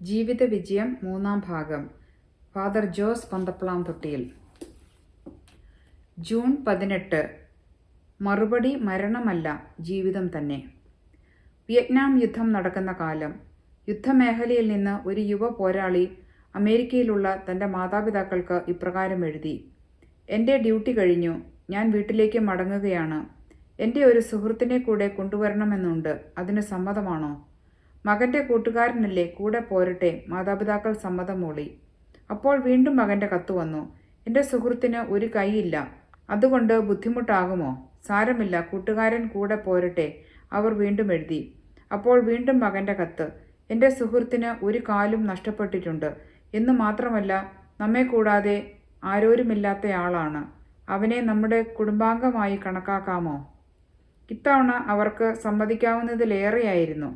ജീവിത വിജയം 3-ാം ഭാഗം. ഫാദർ ജോസ് പന്തപ്ലാം തൊട്ടിയിൽ. ജൂൺ 18. മറുപടി മരണമല്ല, ജീവിതം തന്നെ. വിയറ്റ്നാം യുദ്ധം നടക്കുന്ന കാലം. യുദ്ധമേഖലയിൽ നിന്ന് ഒരു യുവ പോരാളി അമേരിക്കയിലുള്ള തൻ്റെ മാതാപിതാക്കൾക്ക് ഇപ്രകാരം എഴുതി: എൻ്റെ ഡ്യൂട്ടി കഴിഞ്ഞു, ഞാൻ വീട്ടിലേക്ക് മടങ്ങുകയാണ്. എൻ്റെ ഒരു സുഹൃത്തിനെ കൂടെ കൊണ്ടുവരണമെന്നുണ്ട്, അതിന് സമ്മതമാണോ? മകൻ്റെ കൂട്ടുകാരനല്ലേ, കൂടെ പോരട്ടെ. മാതാപിതാക്കൾ സമ്മതം മൂളി. അപ്പോൾ വീണ്ടും മകൻ്റെ കത്ത് വന്നു: എൻ്റെ സുഹൃത്തിന് ഒരു കൈയില്ല, അതുകൊണ്ട് ബുദ്ധിമുട്ടാകുമോ? സാരമില്ല, കൂട്ടുകാരൻ കൂടെ പോരട്ടെ. അവർ വീണ്ടും എഴുതി. അപ്പോൾ വീണ്ടും മകൻ്റെ കത്ത്: എൻ്റെ സുഹൃത്തിന് ഒരു കാലും നഷ്ടപ്പെട്ടിട്ടുണ്ട് എന്ന് മാത്രമല്ല, നമ്മെ കൂടാതെ ആരോരുമില്ലാത്തയാളാണ്. അവനെ നമ്മുടെ കുടുംബാംഗമായി കണക്കാക്കാമോ? ഇത്തവണ അവർക്ക് സമ്മതിക്കാവുന്നതിലേറെയായിരുന്നു.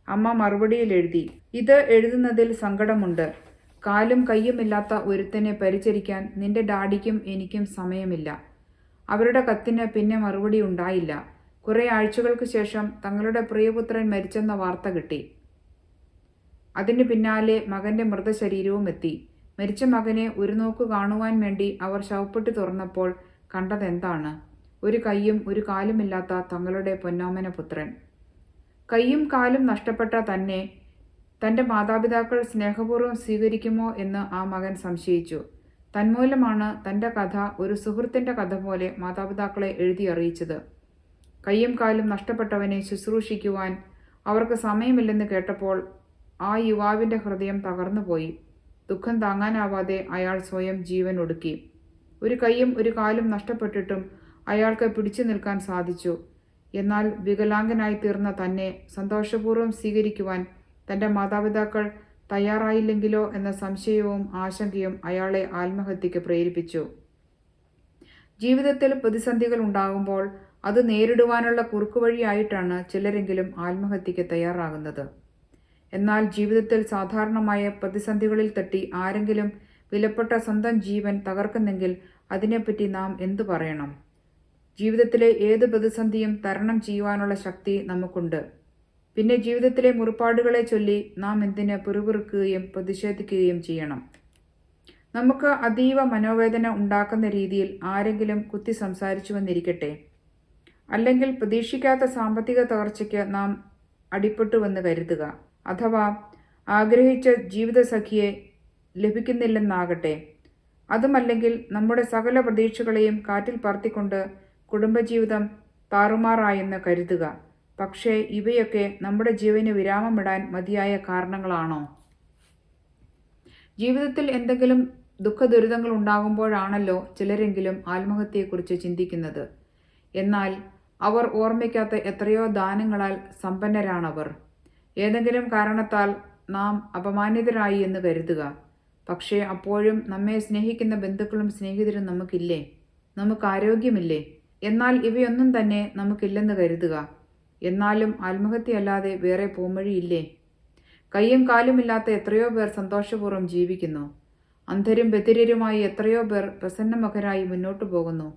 അമ്മ മറുപടിയിൽ എഴുതി: ഇത് എഴുതുന്നതിൽ സങ്കടമുണ്ട്. കാലും കയ്യുമില്ലാത്ത ഒരുത്തനെ പരിചരിക്കാൻ നിന്റെ ഡാഡിക്കും എനിക്കും സമയമില്ല. അവരുടെ കത്തിന് പിന്നെ മറുപടി ഉണ്ടായില്ല. കുറെ ആഴ്ചകൾക്ക് ശേഷം തങ്ങളുടെ പ്രിയപുത്രൻ മരിച്ചെന്ന വാർത്ത കിട്ടി. അതിന് പിന്നാലെ മകന്റെ മൃതശരീരവും എത്തി. മരിച്ച മകനെ ഒരു നോക്ക് കാണുവാൻ വേണ്ടി അവർ ശവപ്പെട്ടി തുറന്നപ്പോൾ കണ്ടതെന്താണ്? ഒരു കൈയും ഒരു കാലുമില്ലാത്ത തങ്ങളുടെ പൊന്നോമന പുത്രൻ. കൈയും കാലും നഷ്ടപ്പെട്ട തന്നെ തൻ്റെ മാതാപിതാക്കൾ സ്നേഹപൂർവ്വം സ്വീകരിക്കുമോ എന്ന് ആ മകൻ സംശയിച്ചു. തന്മൂലമാണ് തൻ്റെ കഥ ഒരു സുഹൃത്തിൻ്റെ കഥ പോലെ മാതാപിതാക്കളെ എഴുതി അറിയിച്ചത്. കൈയും കാലും നഷ്ടപ്പെട്ടവനെ ശുശ്രൂഷിക്കുവാൻ അവർക്ക് സമയമില്ലെന്ന് കേട്ടപ്പോൾ ആ യുവാവിൻ്റെ ഹൃദയം തകർന്നുപോയി. ദുഃഖം താങ്ങാനാവാതെ അയാൾ സ്വയം ജീവൻ ഒടുക്കി. ഒരു കൈയും ഒരു കാലും നഷ്ടപ്പെട്ടിട്ടും അയാൾക്ക് പിടിച്ചു നിൽക്കാൻ സാധിച്ചു. എന്നാൽ വികലാംഗനായി തീർന്ന തന്നെ സന്തോഷപൂർവ്വം സ്വീകരിക്കുവാൻ തൻ്റെ മാതാപിതാക്കൾ തയ്യാറായില്ലെങ്കിലോ എന്ന സംശയവും ആശങ്കയും അയാളെ ആത്മഹത്യക്ക് പ്രേരിപ്പിച്ചു. ജീവിതത്തിൽ പ്രതിസന്ധികൾ ഉണ്ടാകുമ്പോൾ അത് നേരിടുവാനുള്ള കുറുക്കുവഴിയായിട്ടാണ് ചിലരെങ്കിലും ആത്മഹത്യക്ക് തയ്യാറാകുന്നത്. എന്നാൽ ജീവിതത്തിൽ സാധാരണമായ പ്രതിസന്ധികളിൽ തട്ടി ആരെങ്കിലും വിലപ്പെട്ട സ്വന്തം ജീവൻ തകർക്കുന്നെങ്കിൽ അതിനെപ്പറ്റി നാം എന്തു പറയണം? ജീവിതത്തിലെ ഏത് പ്രതിസന്ധിയും തരണം ചെയ്യുവാനുള്ള ശക്തി നമുക്കുണ്ട്. പിന്നെ ജീവിതത്തിലെ മുറിപ്പാടുകളെ ചൊല്ലി നാം എന്തിന് പിറുപിറുക്കുകയും പ്രതിഷേധിക്കുകയും ചെയ്യണം? നമുക്ക് അതീവ മനോവേദന ഉണ്ടാക്കുന്ന രീതിയിൽ ആരെങ്കിലും കുത്തി സംസാരിച്ചുവെന്നിരിക്കട്ടെ. അല്ലെങ്കിൽ പ്രതീക്ഷിക്കാത്ത സാമ്പത്തിക തകർച്ചയ്ക്ക് നാം അടിപ്പെട്ടുവെന്ന് കരുതുക. അഥവാ ആഗ്രഹിച്ച ജീവിതസഖിയെ ലഭിക്കുന്നില്ലെന്നാകട്ടെ. അതുമല്ലെങ്കിൽ നമ്മുടെ സകല പ്രതീക്ഷകളെയും കാറ്റിൽ പറത്തിക്കൊണ്ട് കുടുംബജീവിതം താറുമാറായെന്ന് കരുതുക. പക്ഷേ ഇവയൊക്കെ നമ്മുടെ ജീവന് വിരാമമിടാൻ മതിയായ കാരണങ്ങളാണോ? ജീവിതത്തിൽ എന്തെങ്കിലും ദുഃഖദുരിതങ്ങൾ ഉണ്ടാകുമ്പോഴാണല്ലോ ചിലരെങ്കിലും ആത്മഹത്യയെക്കുറിച്ച് ചിന്തിക്കുന്നത്. എന്നാൽ അവർ ഓർമ്മിക്കാത്ത എത്രയോ ദാനങ്ങളാൽ സമ്പന്നരാണവർ. ഏതെങ്കിലും കാരണത്താൽ നാം അപമാനിതരായി എന്ന് കരുതുക. പക്ഷേ അപ്പോഴും നമ്മെ സ്നേഹിക്കുന്ന ബന്ധുക്കളും സ്നേഹിതരും നമുക്കില്ലേ? നമുക്ക് ആരോഗ്യമില്ലേ? എന്നാൽ ഇവയൊന്നും തന്നെ നമുക്കില്ലെന്ന് കരുതുക. എന്നാലും ആത്മഹത്യയല്ലാതെ വേറെ പോംവഴിയില്ലേ? കയ്യും കാലുമില്ലാത്ത എത്രയോ പേർ സന്തോഷപൂർവ്വം ജീവിക്കുന്നു. അന്ധരും ബധിരരുമായി എത്രയോ പേർ പ്രസന്നമുഖരായി മുന്നോട്ടു പോകുന്നു.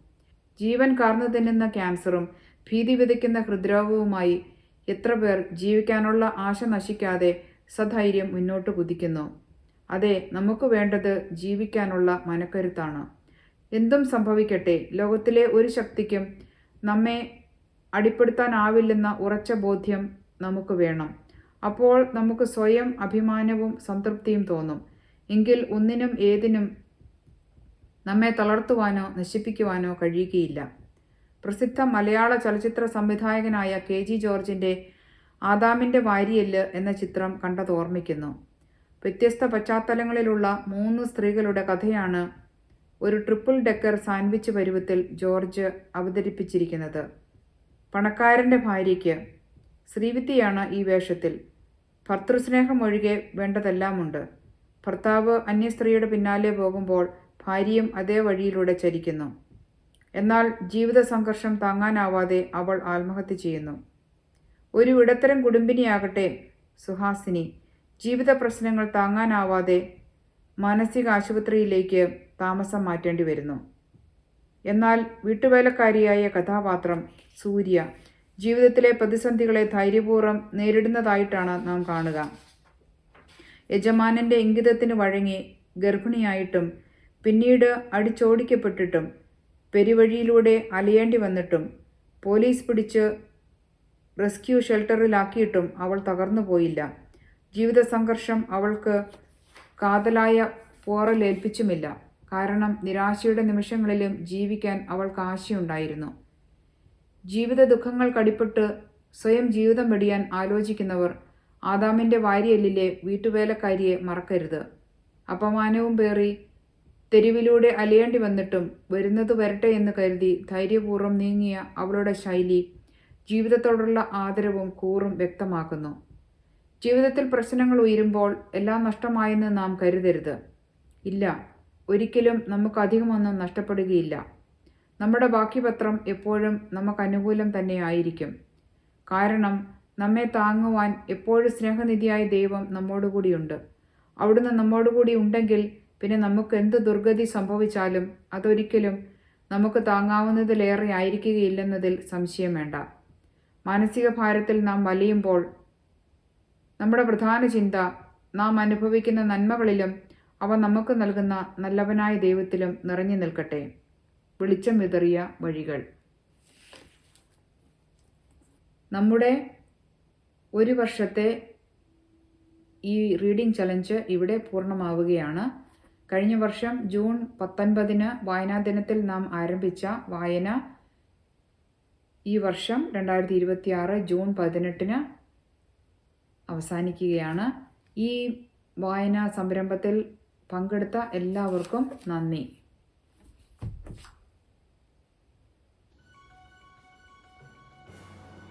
ജീവൻ കാർന്നു തിന്നുന്ന ക്യാൻസറും ഭീതി വിതയ്ക്കുന്ന ഹൃദ്രോഗവുമായി എത്ര പേർ ജീവിക്കാനുള്ള ആശ നശിക്കാതെ സധൈര്യം മുന്നോട്ട് കുതിക്കുന്നു. അതെ, നമുക്ക് വേണ്ടത് ജീവിക്കാനുള്ള മനക്കരുത്താണ്. എന്തും സംഭവിക്കട്ടെ, ലോകത്തിലെ ഒരു ശക്തിക്കും നമ്മെ അടിപ്പെടുത്താനാവില്ലെന്ന ഉറച്ച ബോധ്യം നമുക്ക് വേണം. അപ്പോൾ നമുക്ക് സ്വയം അഭിമാനവും സംതൃപ്തിയും തോന്നും. എങ്കിൽ ഒന്നിനും ഏതിനും നമ്മെ തളർത്തുവാനോ നശിപ്പിക്കുവാനോ കഴിയുകയില്ല. പ്രസിദ്ധ മലയാള ചലച്ചിത്ര സംവിധായകനായ KG ജോർജിൻ്റെ ആദാമിൻ്റെ വാരിയെല്ല് എന്ന ചിത്രം കണ്ടത് ഓർമ്മിക്കുന്നു. വ്യത്യസ്ത പശ്ചാത്തലങ്ങളിലുള്ള 3 സ്ത്രീകളുടെ കഥയാണ് ഒരു ട്രിപ്പിൾ ഡെക്കർ സാൻഡ്വിച്ച് പരുവത്തിൽ ജോർജ് അവതരിപ്പിച്ചിരിക്കുന്നത്. പണക്കാരൻ്റെ ഭാര്യയ്ക്ക് ശ്രീവിദ്യയാണ് ഈ വേഷത്തിൽ. ഭർതൃസ്നേഹം ഒഴികെ വേണ്ടതെല്ലാമുണ്ട്. ഭർത്താവ് അന്യസ്ത്രീയുടെ പിന്നാലെ പോകുമ്പോൾ ഭാര്യയും അതേ വഴിയിലൂടെ ചരിക്കുന്നു. എന്നാൽ ജീവിത സംഘർഷം താങ്ങാനാവാതെ അവൾ ആത്മഹത്യ ചെയ്യുന്നു. ഒരു ഇടത്തരം കുടുംബിനിയാകട്ടെ സുഹാസിനി ജീവിത പ്രശ്നങ്ങൾ താങ്ങാനാവാതെ മാനസിക ആശുപത്രിയിലേക്ക് താമസം മാറ്റേണ്ടി വരുന്നു. എന്നാൽ വീട്ടുവേലക്കാരിയായ കഥാപാത്രം സൂര്യ ജീവിതത്തിലെ പ്രതിസന്ധികളെ ധൈര്യപൂർവ്വം നേരിടുന്നതായിട്ടാണ് നാം കാണുക. യജമാനൻ്റെ ഇംഗിതത്തിന് വഴങ്ങി ഗർഭിണിയായിട്ടും പിന്നീട് അടിച്ചോടിക്കപ്പെട്ടിട്ടും പെരുവഴിയിലൂടെ അലയേണ്ടി വന്നിട്ടും പോലീസ് പിടിച്ച് റെസ്ക്യൂ ഷെൽട്ടറിലാക്കിയിട്ടും അവൾ തകർന്നു പോയില്ല. ജീവിത സംഘർഷം അവൾക്ക് കാതലായ പോറലേൽപ്പിച്ചുമില്ല. കാരണം നിരാശയുടെ നിമിഷങ്ങളിലും ജീവിക്കാൻ അവൾക്ക് ആശയുണ്ടായിരുന്നു. ജീവിത ദുഃഖങ്ങൾ കടിപ്പെട്ട് സ്വയം ജീവിതം വെടിയാൻ ആലോചിക്കുന്നവർ ആദാമിൻ്റെ വാരിയെല്ലിലെ വീട്ടുവേലക്കാരിയെ മറക്കരുത്. അപമാനവും പേറി തെരുവിലൂടെ അലയേണ്ടി വന്നിട്ടും വരുന്നത് വരട്ടെ എന്ന് കരുതി ധൈര്യപൂർവ്വം നീങ്ങിയ അവളുടെ ശൈലി ജീവിതത്തോടുള്ള ആദരവും കൂറും വ്യക്തമാക്കുന്നു. ജീവിതത്തിൽ പ്രശ്നങ്ങൾ ഉയരുമ്പോൾ എല്ലാം നഷ്ടമായെന്ന് നാം കരുതരുത്. ഇല്ല, ഒരിക്കലും നമുക്കധികമൊന്നും നഷ്ടപ്പെടുകയില്ല. നമ്മുടെ ബാക്കി പത്രം എപ്പോഴും നമുക്ക് അനുകൂലം തന്നെ ആയിരിക്കും. കാരണം നമ്മെ താങ്ങുവാൻ എപ്പോഴും സ്നേഹനിധിയായ ദൈവം നമ്മോടുകൂടിയുണ്ട്. അവിടുന്ന് നമ്മോടുകൂടി ഉണ്ടെങ്കിൽ പിന്നെ നമുക്ക് എന്ത് ദുർഗതി സംഭവിച്ചാലും അതൊരിക്കലും നമുക്ക് താങ്ങാവുന്നതിലേറെ ആയിരിക്കുകയില്ലെന്നതിൽ സംശയം വേണ്ട. മാനസിക ഭാരത്തിൽ നാം വലയുമ്പോൾ നമ്മുടെ പ്രധാന ചിന്ത നാം അനുഭവിക്കുന്ന നന്മകളിലും അവ നമുക്ക് നൽകുന്ന നല്ലവനായ ദൈവത്തിലും നിറഞ്ഞു നിൽക്കട്ടെ. വെളിച്ചം വിതറിയ വഴികൾ. നമ്മുടെ ഒരു വർഷത്തെ ഈ റീഡിംഗ് ചലഞ്ച് ഇവിടെ പൂർണ്ണമാവുകയാണ്. കഴിഞ്ഞ വർഷം ജൂൺ 19 വായനാ ദിനത്തിൽ നാം ആരംഭിച്ച വായന ഈ വർഷം 2026 ജൂൺ 18 അവസാനിക്കുകയാണ്. ഈ വായനാ സംരംഭത്തിൽ പങ്കെടുത്ത എല്ലാവർക്കും നന്ദി.